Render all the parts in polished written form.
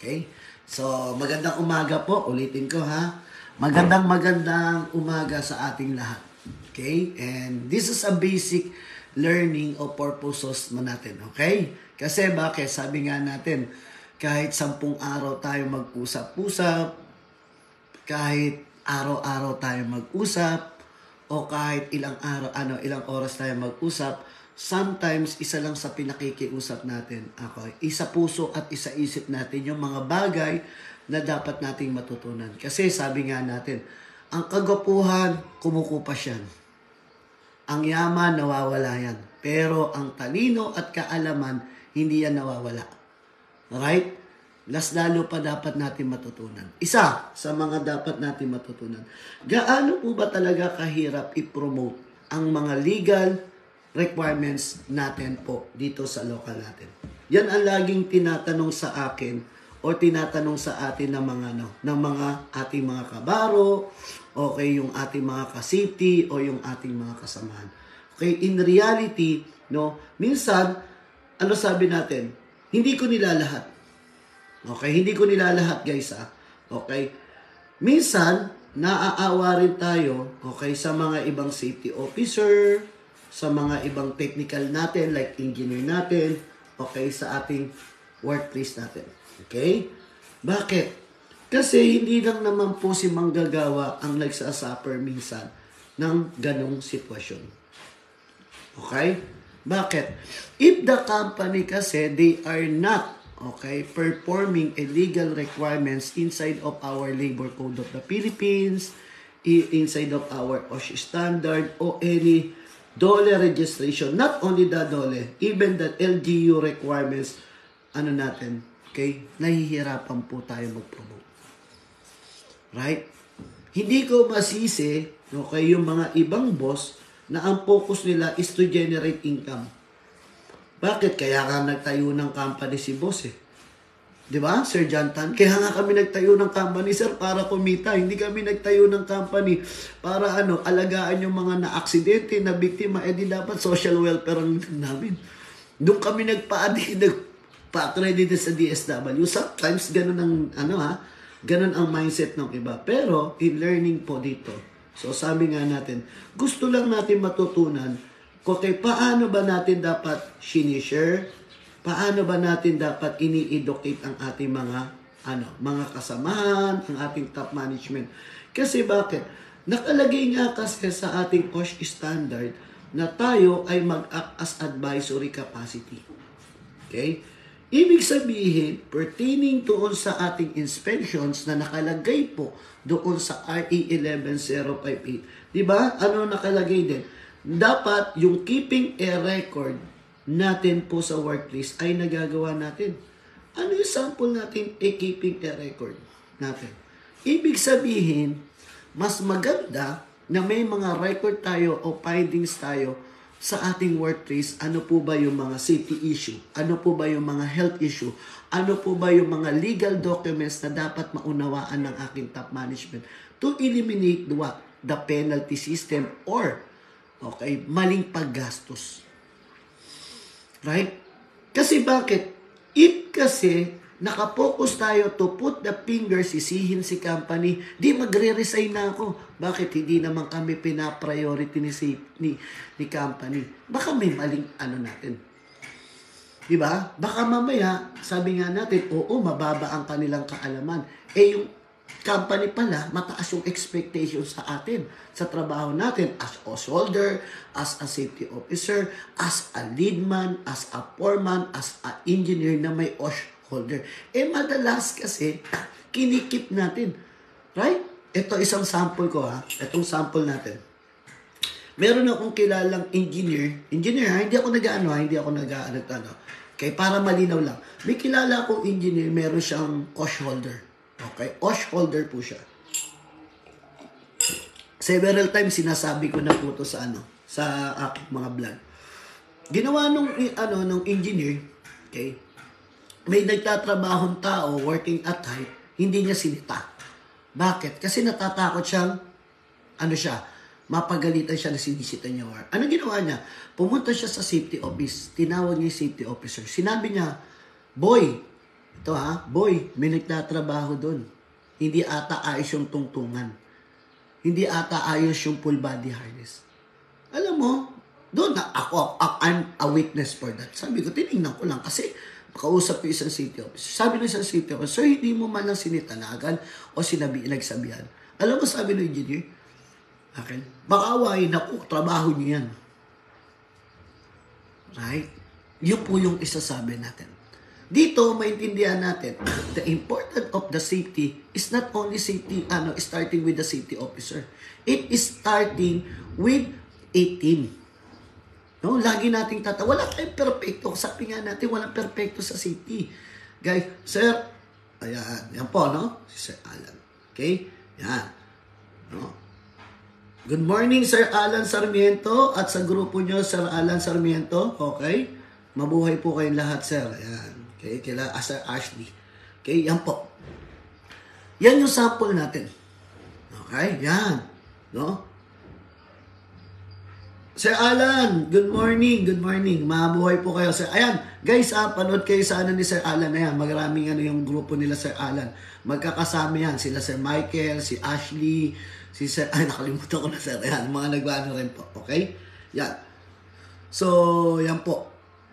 Okay? So, magandang umaga po. Ulitin ko ha. Magandang umaga sa ating lahat. Okay? And this is a basic learning o purposes mo natin. Okay? Kasi bakit? Sabi nga natin, kahit 10 araw tayo mag-usap-usap, kahit araw-araw tayo mag-usap, o kahit ilang oras tayo mag-usap, sometimes isa lang sa pinakikiusap natin, isa puso at isa isip natin yung mga bagay na dapat nating matutunan. Kasi sabi nga natin, ang kagwapuhan, kumukupas yan. Ang yaman, nawawala yan. Pero ang talino at kaalaman, hindi yan nawawala. Alright? Lalo pa dapat natin matutunan. Isa sa mga dapat natin matutunan. Gaano po ba talaga kahirap i-promote ang mga legal requirements natin po dito sa local natin? Yan ang laging tinatanong sa akin o tinatanong sa atin ng mga ating mga kabaro, okay, yung ating mga ka-safety o yung ating mga kasamahan. Okay, in reality, minsan, ano sabi natin? Hindi ko nila lahat. Okay, hindi ko nilalahat guys Okay. Minsan, naaawa rin tayo, okay, sa mga ibang safety officer, sa mga ibang technical natin, like engineer natin, okay, sa ating workplace natin. Okay? Bakit? Kasi hindi lang naman po si manggagawa ang nagsasuffer minsan ng ganong sitwasyon. Okay? Bakit? If the company kasi, they are not performing illegal requirements inside of our Labor Code of the Philippines, inside of our OSHA standard, o any DOLE registration. Not only the DOLE, even the LGU requirements, nahihirapan po tayo mag-promote. Right? Hindi ko masisi, yung mga ibang boss na ang focus nila is to generate income. Bakit? Kaya nga nagtayo ng company si boss Di ba, Sir Jantan? Kaya nga kami nagtayo ng company, sir, para kumita. Hindi kami nagtayo ng company para alagaan yung mga na-aksidente, na biktima. Di dapat social welfare ang namin. Doon kami nagpa-accredited sa DSW. Sometimes ganun ganun ang mindset ng iba. Pero in learning po dito, so sabi nga natin, gusto lang natin matutunan okay, paano ba natin dapat sinishare? Paano ba natin dapat ini-educate ang ating mga kasamahan, ang ating top management? Kasi bakit? Nakalagay nga kasi sa ating OSHA standard na tayo ay mag-act as advisory capacity. Okay? Ibig sabihin, pertaining doon sa ating inspections na nakalagay po doon sa RE 11058. Di ba? Ano nakalagay din? Dapat yung keeping a record natin po sa workplace ay nagagawa natin. Ano yung sample natin keeping a record natin? Ibig sabihin, mas maganda na may mga record tayo o findings tayo sa ating workplace. Ano po ba yung mga safety issue? Ano po ba yung mga health issue? Ano po ba yung mga legal documents na dapat maunawaan ng aking top management to eliminate the penalty system or maling paggastos. Right? Kasi bakit? If kasi nakapokus tayo to put the finger, sisihin si company, di magre-resign na ako. Bakit? Hindi naman kami pina-priority ni company. Baka may maling natin. Diba? Baka mamaya, sabi nga natin, oo, mababa ang kanilang kaalaman. Yung company pala, mataas yung expectation sa atin, sa trabaho natin, as a soldier, as a safety officer, as a leadman, as a foreman, as a engineer na may OSH holder. Madalas kasi, kinikip natin. Right? Ito isang sample ko Itong sample natin. Meron akong kilalang engineer, hindi ako Okay, para malinaw lang. May kilala akong engineer, meron siyang OSH holder. Okay? OSH holder po siya. Several times sinasabi ko na po ito sa aking mga vlog. Ginawa nung engineer, okay? May nagtatrabahong tao working at height, hindi niya sinita. Bakit? Kasi natatakot siyang mapagalitan siya na sinisita niya. Ano ginawa niya? Pumunta siya sa safety office. Tinawag niya yung safety officer. Sinabi niya, "Boy, Ito ha, boy, may nagtatrabaho doon. Hindi ata ayos yung tungtungan. Hindi ata ayos yung full body harness. Alam mo, doon na I'm a witness for that. Sabi ko, tinignan ko lang kasi makausap ko isang city officer. Sabi ng isang city officer, sir, hindi mo man lang sinitanagan o nagsabihan. Alam mo, sabi ng engineer, akin, baka awayin ako, trabaho niyo yan. Right? Yun po yung isasabi natin. Dito, maintindihan natin, the importance of the safety is not only safety, starting with the safety officer. It is starting with a team. No? Lagi nating wala tayong perfecto. Sabi nga natin, walang perfecto sa safety. Guys, sir, ayan, yan po, no? Si Sir Alan. Okay? Yan. No? Good morning, Sir Alan Sarmiento, at sa grupo nyo, Sir Alan Sarmiento. Okay? Mabuhay po kayong lahat, sir. Ayan. Okay, kila Sir Ashley. Okay, yan po. Yan yung sample natin. Okay, yan. No? Sir Alan, good morning, good morning. Mabuhay po kayo, sir. Ayan, guys, panood kayo sa ni Sir Alan. Ayan, maraming yung grupo nila, Sir Alan. Magkakasama yan. Sila Sir Michael, si Ashley, si Sir, nakalimutan ko na, sir. Ayan, mga nagbaano rin po. Okay? Yan. So, yan po.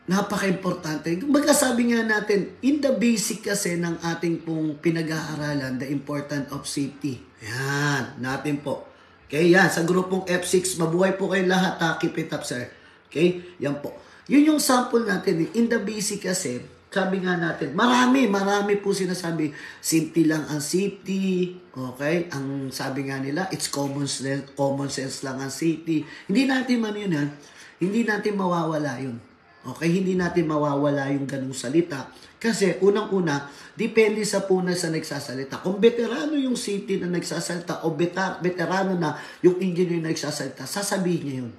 Napaka-importante. Magkasabi nga natin, in the basic kasi ng ating pong pinag-aaralan, the importance of safety. Yan, natin po. Okay, yan, sa grupong F6, mabuhay po kayong lahat, keep it up, sir. Okay, yan po. Yun yung sample natin. In the basic kasi, sabi nga natin, marami po sinasabi, safety lang ang safety. Okay, ang sabi nga nila, it's common sense lang ang safety. Hindi natin yun, hindi natin mawawala yun. Okay, hindi natin mawawala yung ganung salita. Kasi unang-una, depende sa puna sa nagsasalita. Kung veterano yung city na nagsasalita o veterano na yung engineer na nagsasalita, sasabihin niya yun.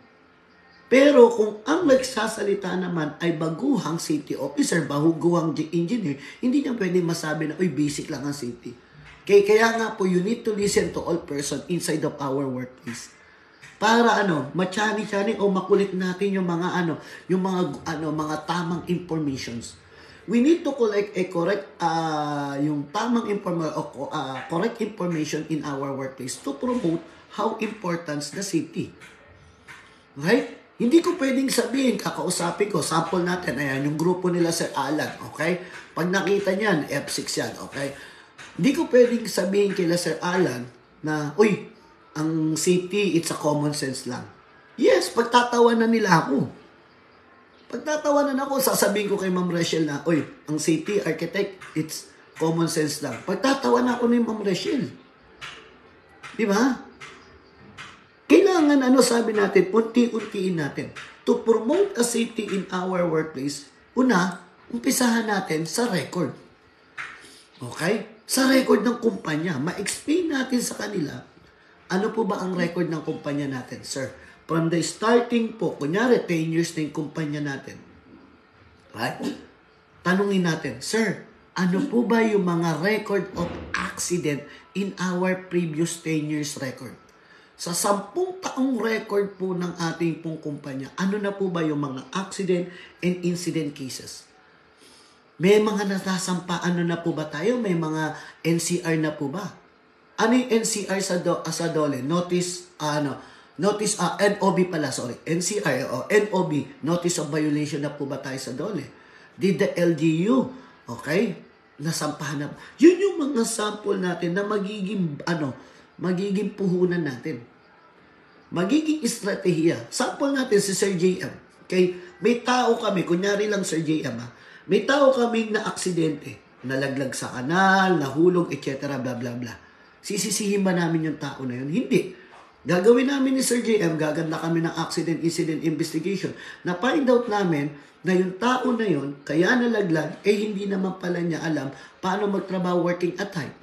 Pero kung ang nagsasalita naman ay baguhang city officer, baguhang engineer, hindi niya pwede masabi na, uy, basic lang ang city. Okay, kaya nga po, you need to listen to all person inside of our workplace. Para machani-chani o makulit natin yung mga mga tamang informations. We need to collect a correct yung tamang correct information in our workplace to promote how important the safety. Right? Hindi ko pwedeng sabihin, kakausapin ko, sample natin, ayan, yung grupo nila Sir Alan, okay? Pag nakita niyan, F6 yan, okay? Hindi ko pwedeng sabihin kila Sir Alan na, uy, ang safety, it's a common sense lang. Yes, pagtatawanan nila ako. Pagtatawanan ako, sasabihin ko kay Ma'am Rachel na, uy, ang safety architect, it's common sense lang. Pagtatawanan ako ni Ma'am Rachel. Di ba? Kailangan, sabi natin, unti-untiin natin. To promote a safety in our workplace, una, umpisahan natin sa record. Okay? Sa record ng kumpanya, ma-explain natin sa kanila, ano po ba ang record ng kumpanya natin, sir? From the starting po, kunyari, 10 years na yung kumpanya natin. Right? Tanungin natin, sir, ano po ba yung mga record of accident in our previous 10 years record? Sa 10 taong record po ng ating pong kumpanya, ano na po ba yung mga accident and incident cases? May mga natasampa, na po ba tayo? May mga NCR na po ba? Ano yung NCR sa DOLE? NOB pala, sorry. NCR o NOB, Notice of Violation na po ba tayo sa DOLE? Did the LGU, okay? Nasampahan na. Yun yung mga sample natin na magiging puhunan natin. Magiging estratehiya. Sample natin si Sir JM. Okay? May tao kami, kunyari lang Sir JM, may tao kaming na aksidente, nalaglag sa kanal, nahulog, etc. bla bla bla. Sisisihin ba namin yung tao na yun? Hindi. Gagawin namin ni Sir JM, gaganda kami ng accident incident investigation na find out namin na yung tao na yun, kaya nalaglag, hindi naman pala niya alam paano magtrabaho working at height.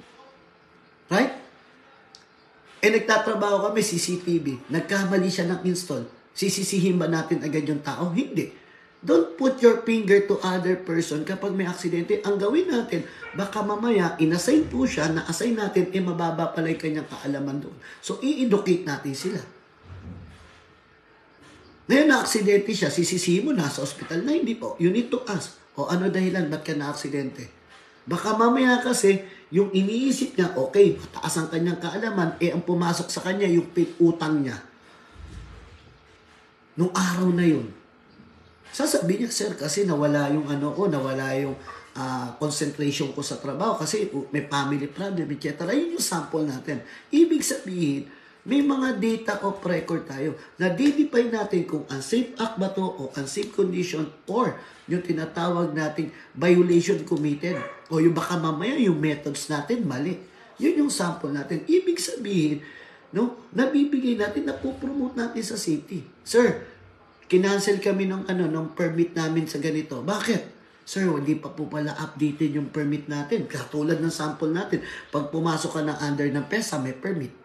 Right? Nagtatrabaho kami, CCTV, nagkamali siya ng install. Sisisihin ba natin agad yung tao? Hindi. Don't put your finger to other person kapag may aksidente. Ang gawin natin, baka mamaya, inassign po siya, na-assign natin, mababa pala yung kanyang kaalaman doon. So, i-educate natin sila. Ngayon, na-aksidente siya, sisisihin mo na sa ospital na, hindi po. You need to ask, ano dahilan, ba't ka na-aksidente? Baka mamaya kasi, yung iniisip niya, okay, mataas ang kanyang kaalaman, ang pumasok sa kanya, yung utang niya. Nung araw na yun, sasabihin niya, sir, kasi nawala yung nawala yung concentration ko sa trabaho kasi may family problem, etc. Yun yung sample natin. Ibig sabihin, may mga data of record tayo. Na-define natin kung unsafe act ba to o unsafe condition or yung tinatawag nating violation committed o yung baka mamaya yung methods natin mali. Yun yung sample natin. Ibig sabihin, no, nabibigay natin, napopromote natin sa city. Sir, kinancel kami ng permit namin sa ganito. Bakit? Sir, hindi pa po pala updated yung permit natin. Katulad ng sample natin, pag pumasok ka ng under ng PESA, may permit.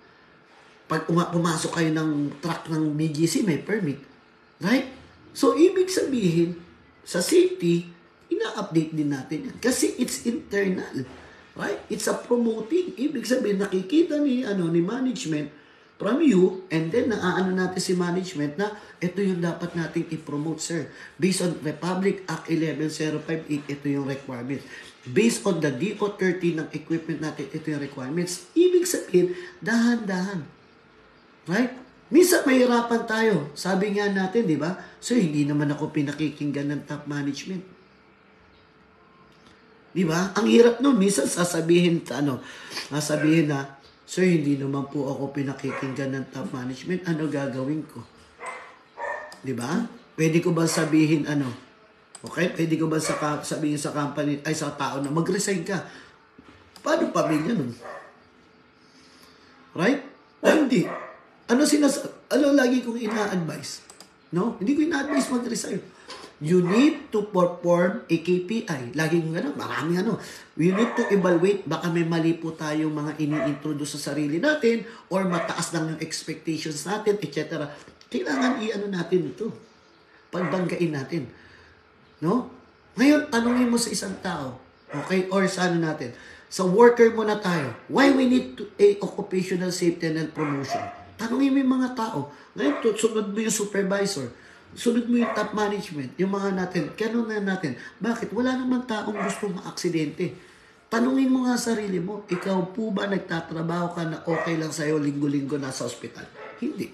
Pag pumasok kayo ng truck ng BGC, may permit. Right? So, ibig sabihin, sa safety, ina-update din natin yan. Kasi it's internal. Right? It's a promoting. Ibig sabihin, nakikita ni management from you, and then naaano natin si management na ito yung dapat nating i-promote, sir. Based on Republic Act 11058, ito yung requirements. Based on the DO30 ng equipment natin, ito yung requirements. Ibig sabihin, dahan-dahan. Right? Minsan mahirapan tayo. Sabi nga natin, di ba? So, hindi naman ako pinakikinggan ng top management. Di ba? Ang hirap nun. Minsan sasabihin na, sir, hindi naman po ako pinakikinggan ng top management. Ano gagawin ko? Di ba? Pwede ko ba sabihin Okay? Pwede ko ba sabihin sa company, sa tao na mag-resign ka? Paano pamilya nun? Right? Hindi. Ano lagi kong ina-advise? No? Hindi ko ina-advise mag-resign. You need to perform a KPI. Laging maraming We need to evaluate. Baka may mali po tayong mga ini-introduce sa sarili natin or mataas lang yung expectations natin, etc. Kailangan natin ito. Pagbanggain natin. No? Ngayon, tanungin mo sa isang tao. Okay? Or sa natin. Sa worker muna tayo. Why we need a occupational safety and health promotion? Tanungin mo yung mga tao. Ngayon, sunod mo yung supervisor. Sunod mo yung top management, yung mga natin, kano na natin. Bakit? Wala naman taong gusto ma-aksidente. Tanungin mo nga sarili mo, ikaw po ba nagtatrabaho ka na okay lang sa'yo linggo-linggo nasa ospital? Hindi.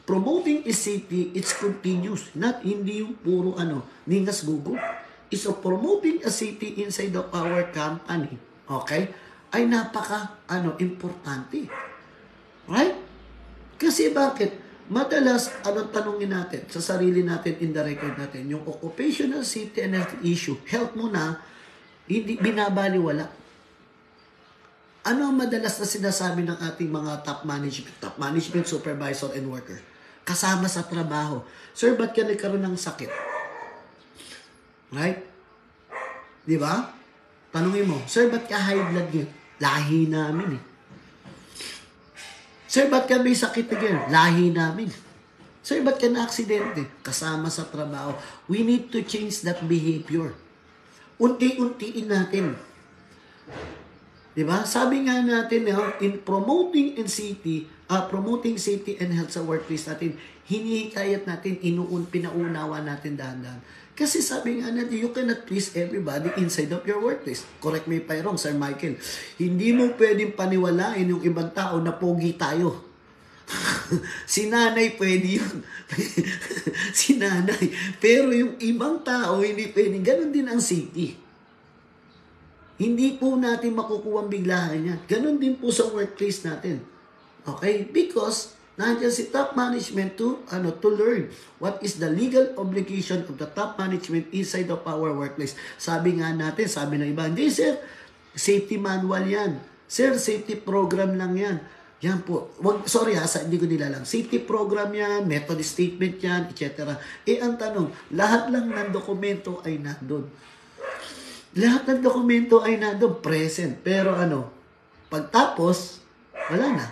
Promoting is safety, it's continuous. Hindi yung puro ningas gugo. It's promoting a safety inside of our company. Okay? Ay importante. Right? Kasi bakit? Madalas, anong tanongin natin sa sarili natin in the record natin? Yung occupational safety and health issue, health mo na, hindi binabaliwala. Ano ang madalas na sinasabi ng ating mga top management, supervisor, and worker? Kasama sa trabaho. Sir, ba't ka nagkaroon ng sakit? Right? Di ba? Tanungin mo, sir, ba't ka high blood yun? Lahi namin Sir, ba't ka may sakit again? Lahi namin. Sir, ba't ka na-aksidente? Kasama sa trabaho. We need to change that behavior. Unti-untiin natin. Diba? Sabi nga natin, in promoting safety and health sa workplace natin, hinihikayat natin, pinaunawa natin dahan-dahan. Kasi sabi nga natin, you cannot please everybody inside of your workplace. Correct me if I'm wrong, Sir Michael. Hindi mo pwedeng paniwalain yung ibang tao na pogi tayo. Si nanay pwede yun. Si nanay. Pero yung ibang tao, hindi pwedeng. Ganon din ang city. Hindi po natin makukuha ang biglahan yan. Ganon din po sa workplace natin. Okay? Because nandiyan si top management to learn what is the legal obligation of the top management inside of our workplace. Sabi nga natin, sabi ng iba, hindi sir, safety manual yan. Sir, safety program lang yan. Yan po. Hindi ko nilalang. Safety program yan, method statement yan, etc. Ang tanong, lahat lang ng dokumento ay nandun. Lahat ng dokumento ay nandun, present. Pero pagtapos, wala na.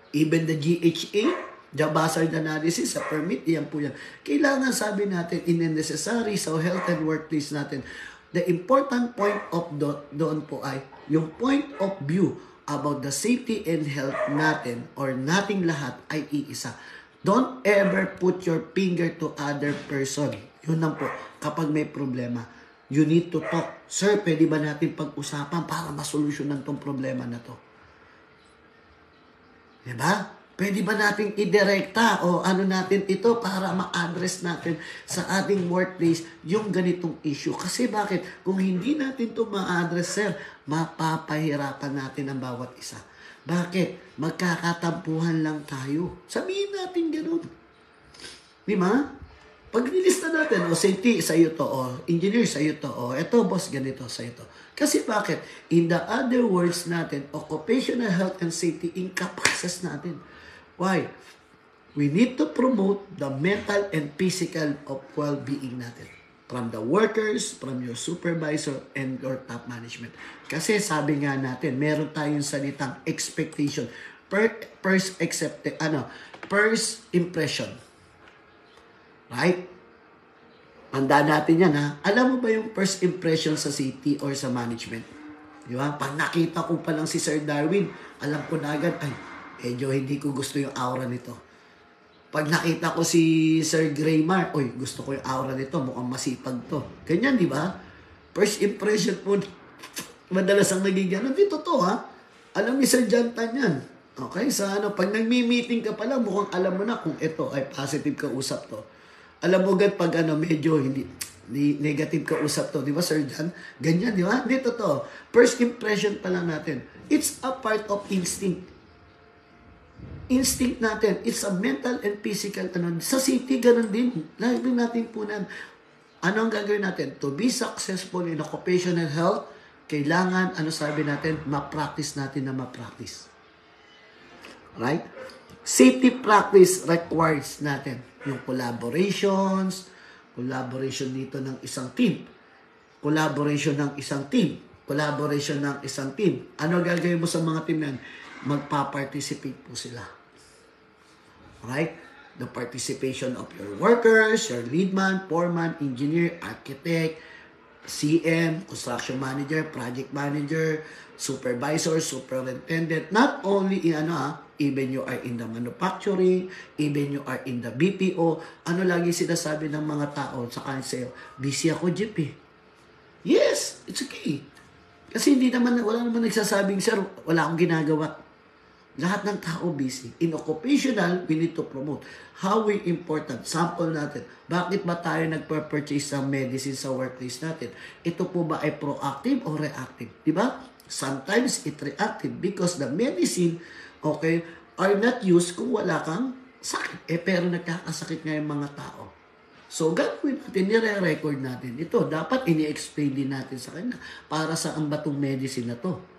Even the GHA, the hazard analysis, sa permit, yan po yan. Kailangan sabi natin, necessary sa health and workplace natin. The important point of doon po ay, yung point of view about the safety and health natin or nating lahat ay iisa. Don't ever put your finger to other person. Yun lang po, kapag may problema. You need to talk. Sir, pwede ba natin pag-usapan para masolusyonan tong problema na to? Diba? Pwede ba natin idirekta o ano natin ito para ma-address natin sa ating workplace yung ganitong issue? Kasi bakit? Kung hindi natin ito ma-address, sir, mapapahirapan natin ang bawat isa. Bakit? Magkakatampuhan lang tayo. Sabihin natin ganun. Di ba? Pag nilista natin, safety, sa'yo to, engineer, sa'yo to, eto, boss, ganito, sa'yo to. Kasi bakit? In the other words natin, occupational health and safety, encompasses natin. Why? We need to promote the mental and physical of well-being natin. From the workers, from your supervisor, and your top management. Kasi sabi nga natin, meron tayong salitang expectation. First impression. Right? Tandaan natin yan, ha? Alam mo ba yung first impression sa city or sa management? Di ba? Pag nakita ko pa lang si Sir Darwin, alam ko na agad, ay, medyo hindi ko gusto yung aura nito. Pag nakita ko si Sir Graymar, oy, gusto ko yung aura nito, mukhang masipag to. Ganyan, di ba? First impression po, madalas ang naging gano'n. Dito to, ha? Alam ni Sir Jantan yan. Okay? Pag nagmi-meeting ka pala, mukhang alam mo na kung ito ay positive ka usap to. Alam mo agad pag medyo hindi negative ka usap to, di ba, Sir Jan? Ganyan, di ba? Dito to. First impression pa lang natin. It's a part of instinct. Instinct natin. It's a mental and physical. Sa city, ganun din. Lagi natin punan. Ano ang gagawin natin? To be successful in occupational health, kailangan, sabi natin, ma-practice natin na ma-practice. Right? Safety practice requires natin yung collaboration dito ng isang team. Collaboration ng isang team. Ano gagawin mo sa mga team na yan? Magpa-participate po sila. Right? The participation of your workers, your lead man, foreman, engineer, architect, CM, construction manager, project manager, supervisor, superintendent, not only even you are in the manufacturing, even you are in the BPO, lagi sinasabi ng mga tao sa cancel, busy ako, Jeep eh. Yes, it's okay. Kasi wala naman nagsasabing, sir, wala akong ginagawa. Lahat ng tao busy. In occupational, we need to promote. How we important. Sample natin. Bakit ba tayo nagpa-purchase ng medicine sa workplace natin? Ito po ba ay proactive o reactive? Diba? Sometimes it reactive because the medicine, are not used kung wala kang sakit. Pero nagkakasakit nga yung mga tao. So, gagawin natin, nire-record natin. Ito, dapat ini-explain din natin sa kanya para saan ba itong medicine na to.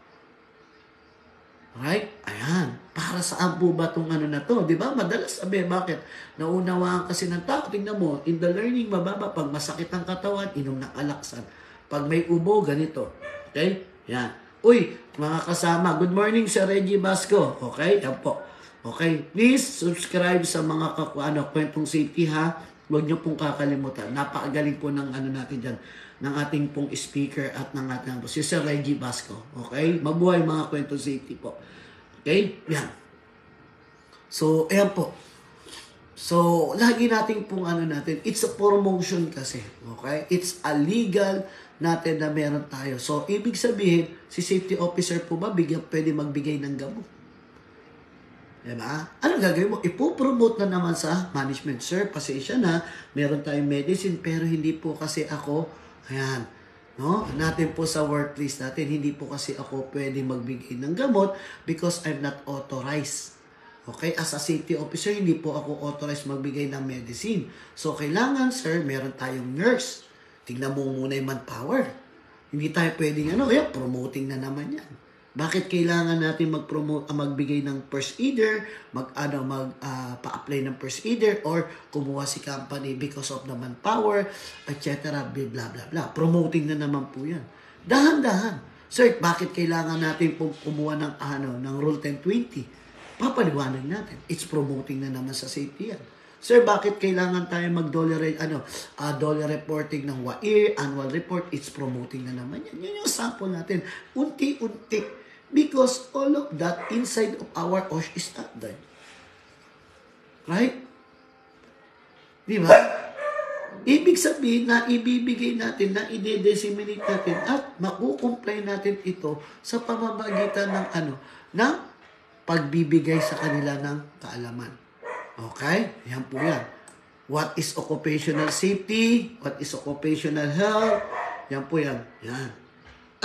Right? Ayan. Para saan po ba itong na to? Diba? Madalas sabi, bakit? Naunawaan kasi ng tao. Tingnan mo, in the learning, mababa. Pag masakit ang katawan, inom ng alaksan. Pag may ubo, ganito. Okay? Yan. Uy, mga kasama, good morning sa Reggie Basco. Okay? Yan po. Okay? Please, subscribe sa mga kwentong safety, ha? Huwag niyo pong kakalimutan. Napakagaling po ng natin dyan, ng ating pong speaker at ng ating si Sir Reggie Basco. Okay? Mabuhay mga kwentong safety po. Okay? Yan. So, ayan po. So, lagi natin pong natin, it's a promotion kasi. Okay? It's a legal natin na meron tayo. So, ibig sabihin, si safety officer po ba pwede magbigay ng gamot? Diba? Anong gagawin mo? Ipopromote na naman sa management. Sir, pasensya na, meron tayong medicine, pero hindi po kasi ako, ayan, no? Natin po sa workplace natin, hindi po kasi ako pwede magbigay ng gamot because I'm not authorized. Okay? As a safety officer, hindi po ako authorized magbigay ng medicine. So, kailangan, sir, meron tayong nurse. Tignan mo muna yung manpower. Hindi tayo pwedeng promoting na naman yan. Bakit kailangan natin magbigay ng first aider, pa-apply ng first aider, or kumuha si company because of the manpower, etc. Blah, blah, blah. Promoting na naman po yan. Dahan-dahan. Sir, bakit kailangan natin kumuha ng Rule 1020? Papaliwanag natin. It's promoting na naman sa safety yan. Sir, bakit kailangan tayo dollar reporting ng WAIR, annual report? It's promoting na naman yan. Yun yung sample natin. Unti-unti. Because all of that inside of our OSH is not done. Right? Di ba? Ibig sabihin na ibibigay natin, na ide-disseminate natin at makukumply natin ito sa pamamagitan ng ng pagbibigay sa kanila ng kaalaman. Okay? Yan po yan. What is occupational safety? What is occupational health? Yan po yan. Yan.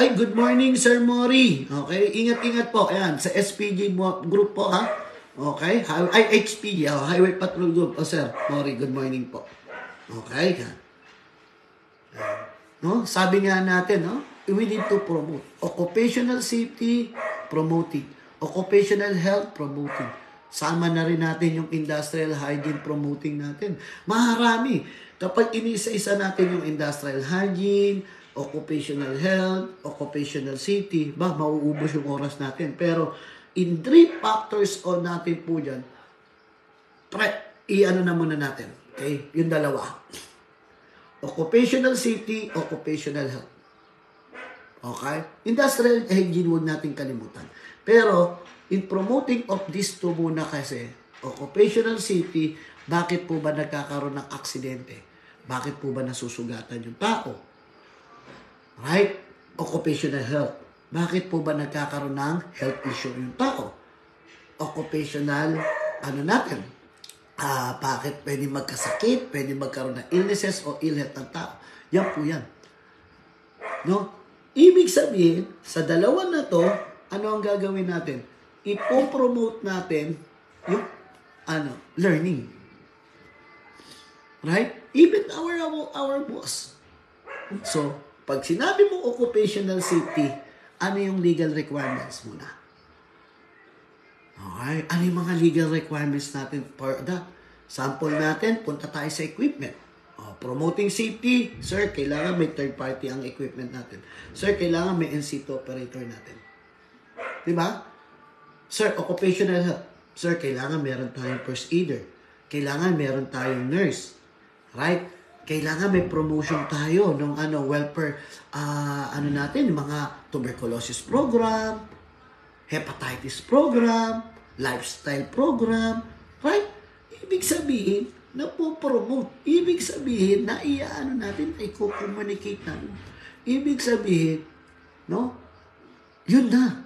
Ay, good morning, Sir Mori. Okay? Ingat-ingat po. Ayan, sa SPG group po, ha? Okay? Ay, HPG, Highway Patrol Group. Sir Mori, good morning po. Okay? Yan. No? Sabi nga natin, no? We need to promote. Occupational safety, promoting. Occupational health, promoting. Sama na rin natin yung industrial hygiene, promoting natin. Maharami. Kapag inisa-isa natin yung industrial hygiene, occupational health, occupational safety, mauubos yung oras natin. Pero, in 3 factors on natin po dyan, na muna natin. Okay? Yung dalawa. Occupational safety, occupational health. Okay? Industrial hygiene, huwag natin kalimutan. Pero, in promoting of these two muna kasi, occupational safety, bakit po ba nagkakaroon ng aksidente? Bakit po ba nasusugatan yung tao? Right? Occupational health. Bakit po ba nagkakaroon ng health issue yung tao? Occupational, natin? Bakit pwede magkasakit, pwede magkaroon ng illnesses o ill health ng tao? Yan po yan. No? Ibig sabihin, sa dalawa na to, ano ang gagawin natin? Ipo-promote natin yung learning. Right? Even our boss. So, pag sinabi mo occupational safety, ano yung legal requirements muna? Okay? Ano yung mga legal requirements natin for that? Sample natin, punta tayo sa equipment. Promoting safety, sir, kailangan may third party ang equipment natin. Sir, kailangan may NC2 operator natin. Diba? Sir, occupational health. Sir, kailangan meron tayong first aider. Kailangan meron tayong nurse. Right? Kailangan may promotion tayo ng welfare, natin, mga tuberculosis program, hepatitis program, lifestyle program, right? Ibig sabihin, napopromote. Ibig sabihin, na natin, i-communicate natin. Ibig sabihin, no? Yun na.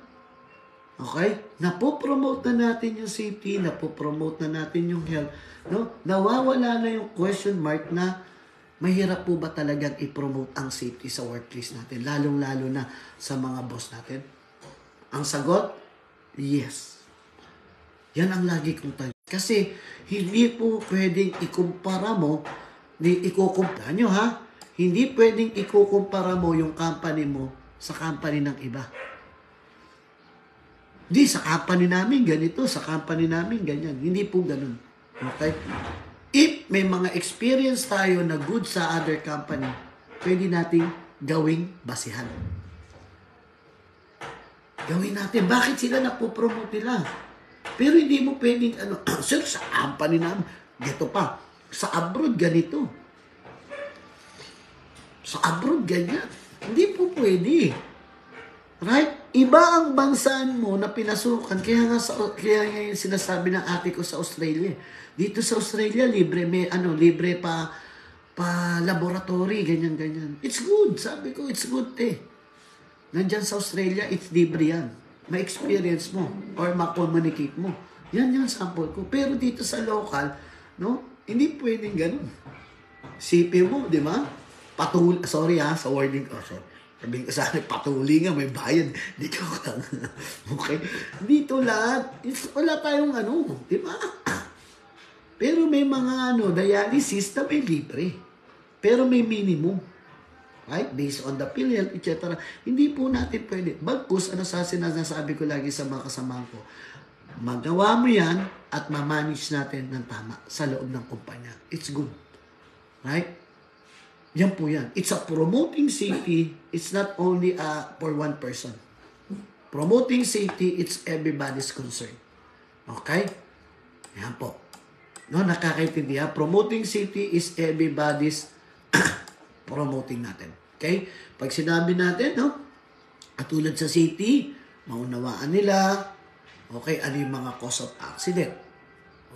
Okay? Napopromote na natin yung safety, napopromote na natin yung health, no? Nawawala na yung question mark na mahirap po ba talagang i-promote ang safety sa workplace natin, lalong-lalo na sa mga boss natin? Ang sagot, yes. Yan ang lagi kong tanong. Kasi hindi po pwedeng ikumpara mo, hindi pwedeng ikukumpara mo yung company mo sa company ng iba. Hindi, sa company namin ganito, sa company namin ganyan. Hindi po ganun. Okay? If may mga experience tayo na good sa other company, pwede nating gawing basihan. Gawin natin. Bakit sila napopromote nila? Pero hindi mo pwedeng, sir, sa company namin, ganito pa. Sa abroad, ganito. Sa abroad, ganyan. Hindi po pwede. Right? Iba ang bansaan mo na pinasukan. Kaya nga yung sinasabi ng ate ko sa Australia. Dito sa Australia, libre pa laboratory, ganyan. It's good. Sabi ko, it's good Nandyan sa Australia, it's libre yan. May experience mo or ma-communicate mo. Yan yung sample ko. Pero dito sa local, no? Hindi pwedeng ganun. Sipin mo, di ba? Sa wording ko. Sabihin ko sa akin, patuli nga, may bayad. Dito lang. Okay? Dito lahat. Wala tayong di ba? Pero may mga dialysis na may libre. Pero may minimum. Right? Based on the PhilHealth, etc. Hindi po natin pwede. Bagkus, sinasabi ko lagi sa mga kasamahan ko, magawa mo yan at ma-manage natin ng tama sa loob ng kumpanya. It's good. Right? Yan po yan. It's a promoting safety. It's not only for one person. Promoting safety, it's everybody's concern. Okay? Yan po. No, nakakaintindihan. Promoting safety is everybody's promoting natin. Okay? Pag sinabi natin, katulad sa safety, maunawaan nila, okay, ano yung mga cause of accident.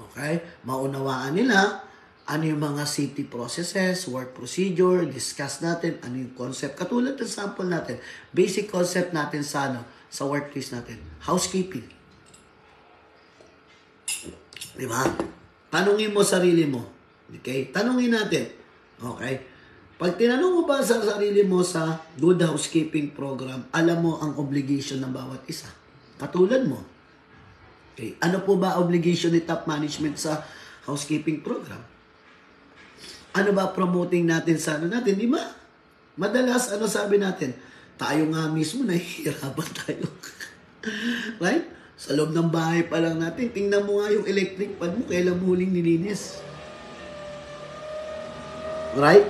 Okay? Maunawaan nila, ano yung mga safety processes, work procedure, discuss natin, ano yung concept. Katulad ng sample natin, basic concept natin sa, sa workplace natin. Housekeeping. Diba? Tanungin mo sarili mo. Okay? Tanungin natin. Okay? Pag tinanong mo ba sa sarili mo sa Good Housekeeping Program, alam mo ang obligation ng bawat isa. Katulad mo. Okay? Ano po ba obligation ni top management sa housekeeping program? Ano ba promoting natin sa natin? Di ba? Madalas, sabi natin? Tayo nga mismo, nahihirapan tayo. Right? Sa loob ng bahay pa lang natin, tingnan mo nga yung electric pan mo, kailan mo huling nilinis. Right?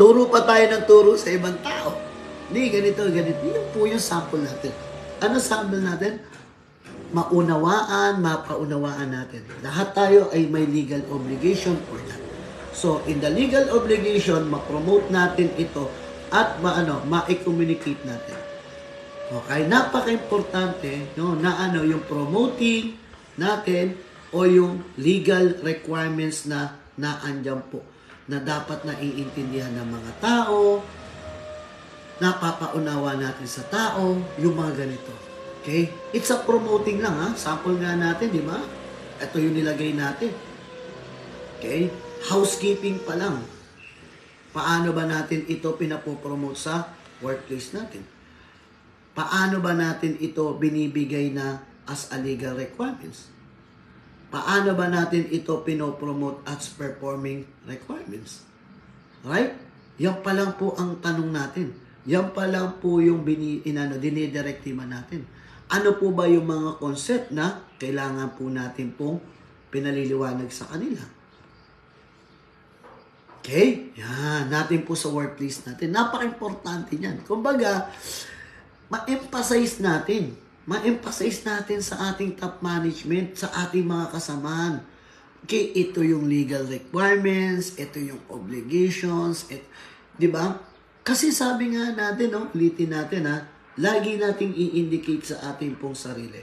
Turo pa tayo ng turo sa ibang tao. Hindi, ganito. Yun po yung sample natin. Ano sample natin? Mapaunawaan natin. Lahat tayo ay may legal obligation for that. So, in the legal obligation, ma-promote natin ito at ma-communicate natin. Okay? Napaka-importante na yung promoting natin o yung legal requirements na naandyan po na dapat naiintindihan ng mga tao, napapaunawa natin sa tao, yung mga ganito. Okay? It's a promoting lang, ha? Sample nga natin, di ba? Ito yung nilagay natin. Okay? Housekeeping pa lang. Paano ba natin ito pinapopromote sa workplace natin? Paano ba natin ito binibigay na as a legal requirements? Paano ba natin ito pinopromote as performing requirements? Right? Yan pa lang po ang tanong natin. Yan pa lang po yung dinidirektima natin. Ano po ba yung mga concept na kailangan po natin pong pinaliliwanag sa kanila? Okay? Yan. Natin po sa workplace natin. Napaka-importante yan. Kumbaga, ma-emphasize natin. Ma-emphasize natin sa ating top management, sa ating mga kasamahan. Okay, ito yung legal requirements, ito yung obligations, di ba? Kasi sabi nga natin, ulitin natin, lagi nating i-indicate sa ating pong sarili.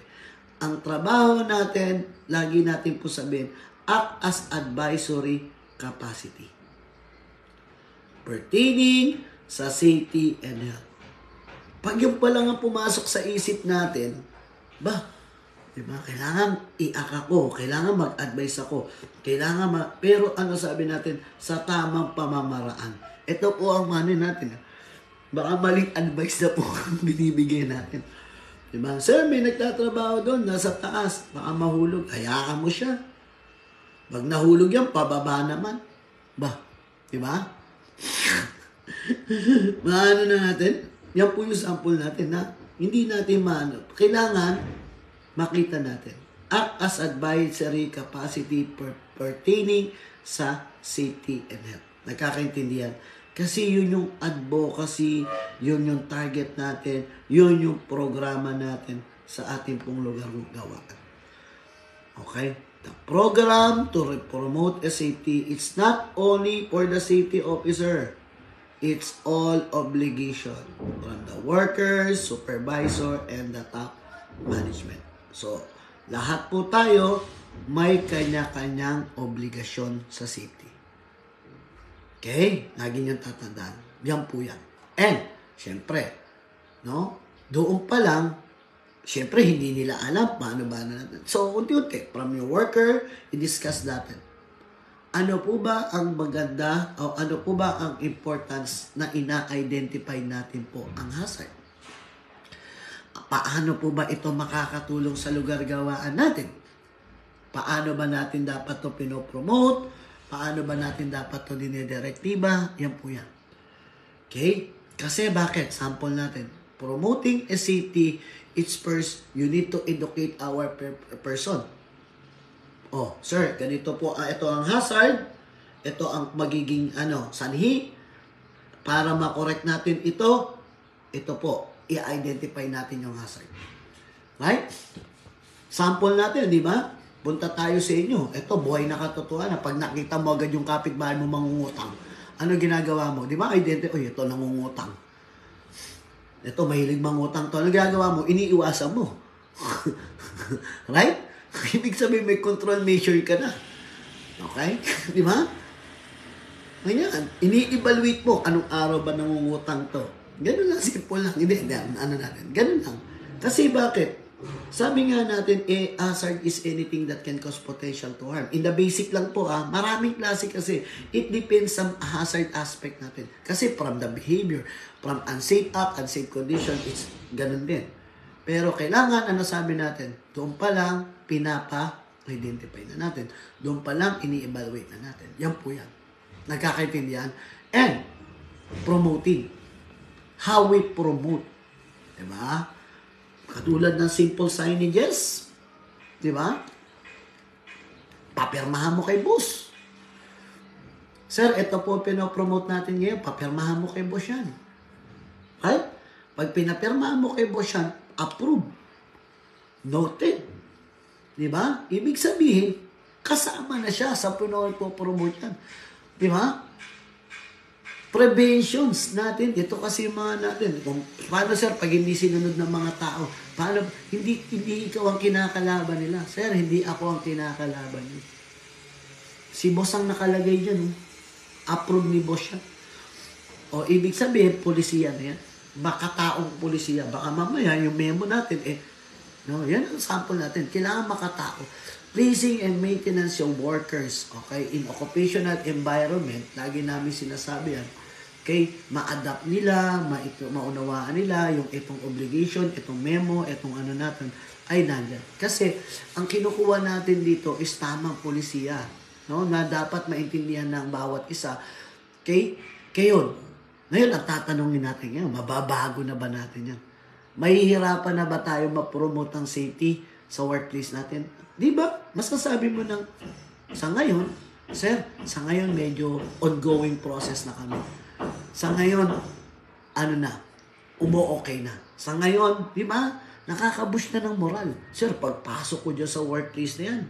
Ang trabaho natin, lagi natin po sabihin, act as advisory capacity pertaining sa safety and health. Pag yung palang ang pumasok sa isip natin, diba, kailangan i-act ako, kailangan mag-advise ako, pero sabi natin, sa tamang pamamaraan. Ito po ang natin. Baka maling advice na po ang binibigay natin. Diba? Sir, may nagtatrabaho doon, nasa taas, baka mahulog, hayaan mo siya. Pag nahulog yan, pababa naman. Diba? Maano na natin? Yan po yung sample natin na hindi natin kailangan makita natin. Act as advisory capacity pertaining sa safety and health. Nagkakaintindihan? Kasi yun yung advocacy, yun yung target natin, yun yung programa natin sa ating pong lugar ng gawaan. Okay? The program to promote safety, it's not only for the safety officer. It's all obligation from the workers, supervisor, and the top management. So, lahat po tayo may kanya-kanyang obligasyon sa safety. Okay? Lagi niyang tatandaan. Yan po yan. And, syempre, doon pa lang, syempre, hindi nila alam paano ba natin. So, unti-unti, from your worker, i-discuss natin. Ano po ba ang maganda o ano po ba ang importance na ina-identify natin po ang hazard? Paano po ba ito makakatulong sa lugar gawaan natin? Paano ba natin dapat ito pinopromote? Paano ba natin dapat ito dinidirektiba? Yan po yan. Okay? Kasi bakit? Sample natin. Promoting a safety, it's first, you need to educate our person. Oh, sir, ganito po, ito ang hazard, ito ang magiging sanhi. Para makorek natin ito po, i-identify natin yung hazard. Right? Sample natin, di ba? Punta tayo sa inyo. Ito, buhay na katotohanan. Pag nakita mo agad yung kapitbahay mo mangungutang, ano ginagawa mo? Di ba? Identify, ito nangungutang. Ito, mahilig mangutang to. Ano ginagawa mo? Iniiwasan mo. Right? Ibig sabihin, may control measure ka na. Okay? Di ba? Ganyan. Ini-evaluate mo anong araw ba nangungutang to. Ganun lang, simple lang. Hindi, ano natin. Ganun lang. Kasi bakit? Sabi nga natin, hazard is anything that can cause potential to harm. In the basic lang po, maraming klase kasi. It depends sa hazard aspect natin. Kasi from the behavior, from unsafe act, unsafe condition, it's ganun din. Pero kailangan, ano sabi natin, doon pa lang, pinapa-identify na natin. Doon pa lang, ini-evaluate na natin. Yan po yan. Nagkakaintindihan? And, promoting. How we promote. Diba? Katulad ng simple signages. Diba? Papirmahan mo kay boss. Sir, ito po pinopromote natin ngayon. Papirmahan mo kay boss yan. Right? Pag pinapirmahan mo kay boss yan, approve. Noted. Diba? Ibig sabihin, kasama na siya sa pinopromote yan. Diba? Preventions natin, ito kasi yung mga natin. Kung, paano sir, pag hindi sinunod ng mga tao, paano, hindi ikaw ang kinakalaban nila. Sir, hindi ako ang kinakalaban niyo. Si boss ang nakalagay dyan. Approve ni boss yan. O, ibig sabihin, polisiya na yan. Makataong polisiya. Baka mamaya, yung memo natin, no, yan ang sample natin. Kailangan makatao. Pleasing and maintenance yung workers, okay, in occupational environment, lagi namin sinasabi yan, okay, ma-adapt nila, maunawaan nila yung itong obligation, itong memo, itong ano natin, ay nandyan. Kasi, ang kinukuha natin dito is tamang polisiya, no, na dapat maintindihan ng bawat isa, okay, kayo, ngayon, ang tatanungin natin ngayon, mababago na ba natin yan? Mahihirapan na ba tayo ma-promote ang safety sa workplace natin? Di ba? Masasabi mo ng, sa ngayon, sir, sa ngayon medyo ongoing process na kami. Sa ngayon, ano na, umo-okay na. Sa ngayon, di ba, nakakabush na ng moral. Sir, pagpasok ko dyan sa workplace na yan,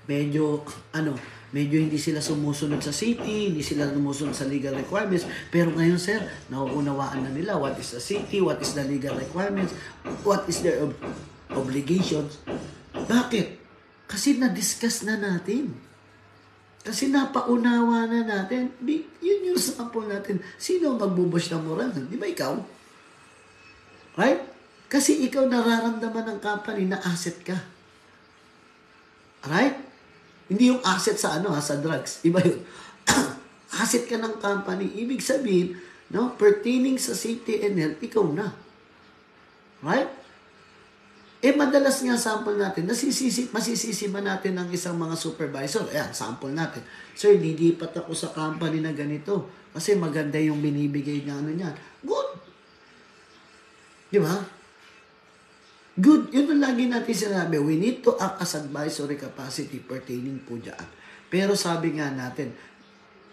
medyo hindi sila sumusunod sa safety, hindi sila sumusunod sa legal requirements. Pero ngayon, sir, nauunawaan na nila what is the safety, what is the legal requirements, what is their obligations. Bakit? Kasi na-discuss na natin. Kasi napaunawa na natin. Yun yung sample natin. Sino magbubush ng moral? Di ba ikaw? Right? Kasi ikaw nararamdaman ng company na asset ka. Right? Hindi yung asset sa sa drugs. Iba yun. Asset ka ng company. Ibig sabihin, no, pertaining sa safety and health, ikaw na. Right? Madalas nga sample natin, masisisi ba natin ang isang mga supervisor? Ayan, sample natin. Sir, lilipat ako sa company na ganito kasi maganda yung binibigay niya niya. Good. Di ba? Good. Yun ang lagi natin sinabi. We need to act as advisory capacity pertaining po dyan. Pero sabi nga natin,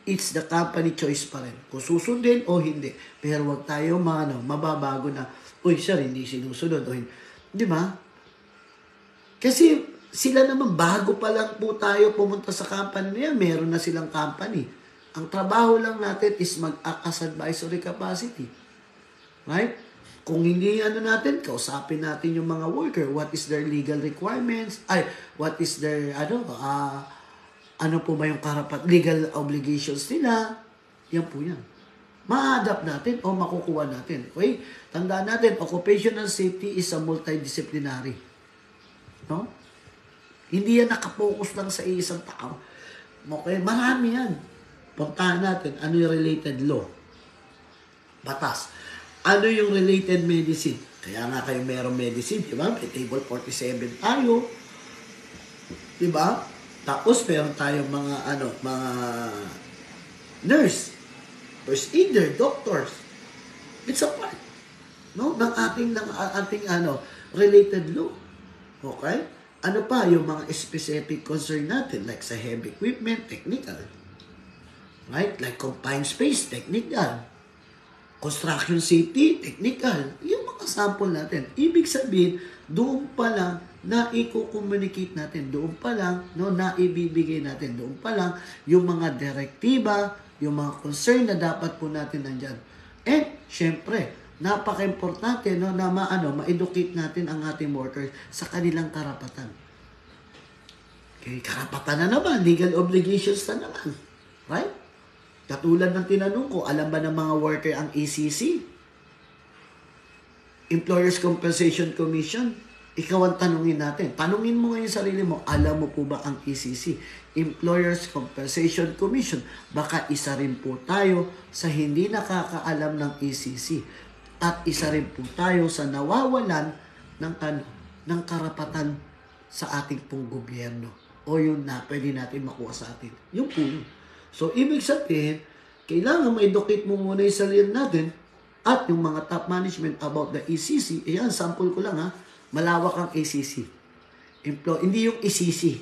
it's the company choice pa rin. Kung susundin o hindi. Pero wag tayo mababago na, uy, sir, hindi sinusunod. O hindi. Di ba? Kasi sila naman, bago pa lang po tayo pumunta sa company niya, meron na silang company. Ang trabaho lang natin is mag-act as advisory capacity. Right? Kung hindi natin, kausapin natin yung mga worker, what is their legal requirements, what is their, ano po ba yung legal obligations nila, yan po yan. Ma-adapt natin o makukuha natin. Okay? Tandaan natin, occupational safety is a multidisciplinary. No? Hindi yan nakapokus lang sa isang tao. Okay? Marami yan. Puntahan natin, ano yung related law? Batas. Ano yung related medicine? Kaya nga kayo merong medicine, di ba? May table 47 tayo. Di ba? Tapos meron tayong mga nurse, first aider, doctors. It's a part, no, ng ating related law. Okay? Ano pa yung mga specific concern natin, like sa heavy equipment, technical. Right? Like confined space, technical. Construction safety, technical. Yung mga sample natin. Ibig sabihin, doon pa lang na i-communicate natin. Doon pa lang, no, na ibibigay natin. Doon pa lang yung mga direktiba, yung mga concern na dapat po natin nandyan. And, syempre, napaka-importante, no, na ma-educate natin ang ating workers sa kanilang karapatan. Okay, karapatan na naman, legal obligations na naman. Right? Katulad ng tinanong ko, alam ba ng mga worker ang ECC? Employers Compensation Commission? Ikaw ang tanungin natin. Tanungin mo ngayon sarili mo, alam mo po ba ang ECC? Employers Compensation Commission. Baka isa rin po tayo sa hindi nakakaalam ng ECC. At isa rin po tayo sa nawawalan ng karapatan sa ating pong gobyerno. O yun na, pwede natin makuha sa atin. Yung po yun. So, ibig sabihin, kailangan ma-educate mo muna yung sarili natin at yung mga top management about the ECC. Ayan, sample ko lang ha. Malawak ang ECC. Hindi yung ECC.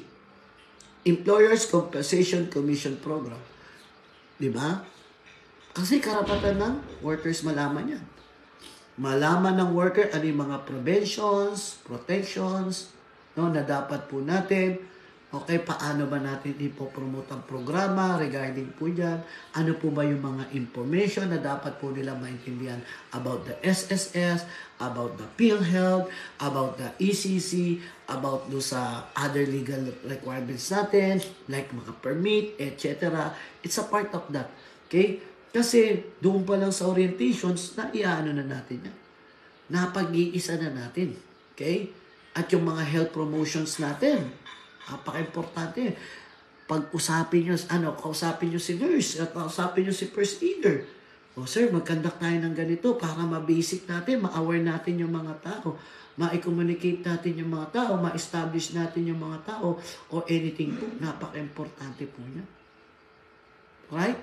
Employers Compensation Commission Program. Diba? Kasi karapatan ng workers malaman yan. Malaman ng worker ano yung mga preventions, protections, no, na dapat po natin. Okay, paano ba natin ipopromote ang programa regarding po dyan? Ano po ba yung mga information na dapat po nila maintindihan about the SSS, about the PhilHealth, about the ECC, about do sa other legal requirements natin, like mga permit, etc. It's a part of that. Okay? Kasi doon pa lang sa orientations, na iaano na natin yan. Napag-iisa na natin. Okay? At yung mga health promotions natin, napaka-importante. Pag-usapin nyo, kausapin nyo si nurse at kausapin nyo si first aider. O sir, mag-conduct tayo ng ganito para ma-basic natin, ma-aware natin yung mga tao, ma-communicate natin yung mga tao, ma-establish natin yung mga tao, o anything po. Napaka-importante po niya. Right?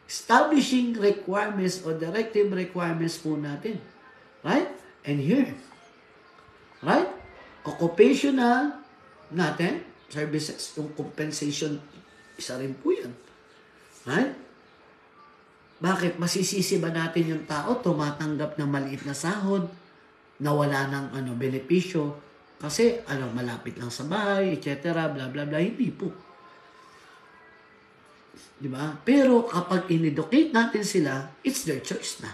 Establishing requirements o directive requirements po natin. Right? And here. Right? Occupational natin, services, yung compensation, isa rin po yan. Right? Bakit? Masisisi ba natin yung tao tumatanggap ng maliit na sahod, na wala ng benepisyo, kasi malapit lang sa bahay, etc., bla bla bla, hindi po. Diba? Pero kapag in-educate natin sila, it's their choice na.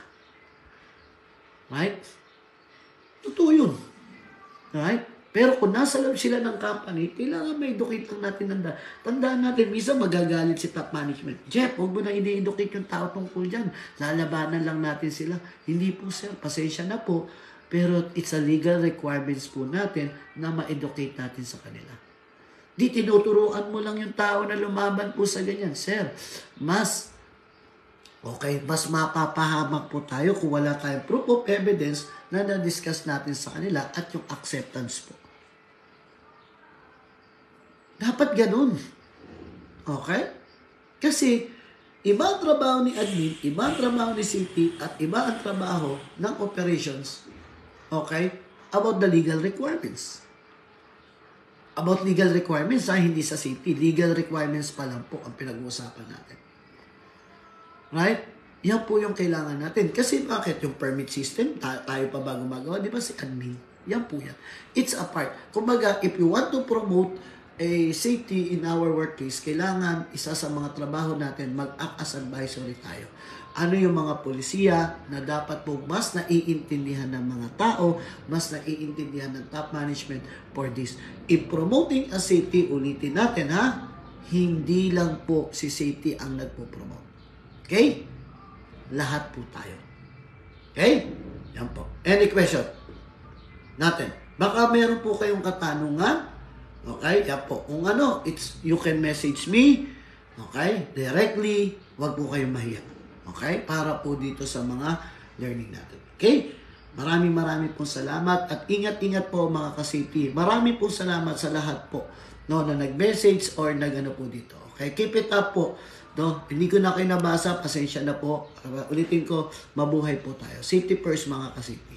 Right? Totoo yun. Right? Pero kung nasa loob sila ng company, kailangan may educate lang natin. Tandaan natin, minsan magagalit si top management. Jeff, huwag mo na i-educate yung tao tungkol dyan. Lalabanan lang natin sila. Hindi po sir, pasensya na po. Pero it's a legal requirements po natin na ma-educate natin sa kanila. Di tinuturuan mo lang yung tao na lumaban po sa ganyan. Sir, mas mapapahamak po tayo kung wala tayong proof of evidence na na-discuss natin sa kanila at yung acceptance po. Dapat ganun. Okay? Kasi, iba ang trabaho ni admin, iba ang trabaho ni CT, at iba ang trabaho ng operations, okay, about the legal requirements. About legal requirements, hindi sa CT. Legal requirements pa lang po ang pinag-uusapan natin. Right? Yan po yung kailangan natin. Kasi bakit? Yung permit system, tayo pa ba gumagawa? Di ba si admin? Yan po yan. It's a part. Kumbaga, if you want to promote a safety in our workplace, kailangan isa sa mga trabaho natin mag-act as advisory tayo. Ano yung mga polisiya na dapat po mas naiintindihan ng mga tao, mas naiintindihan ng top management for this. In promoting a safety, ulitin natin ha, hindi lang po si safety ang nagpo-promote. Okay? Lahat po tayo. Okay? Yan po. Any question? Natin. Baka meron po kayong katanungan. Okay? Yan po. Kung you can message me. Okay? Directly. Huwag po kayong mahiya. Okay? Para po dito sa mga learning natin. Okay? Maraming pong salamat at ingat-ingat po mga ka-safety. Maraming pong salamat sa lahat po na nag-message or po dito. Okay? Keep it up po. Hindi ko na kayo nabasa. Pasensya na po. Ulitin ko, mabuhay po tayo. Safety first mga ka-safety.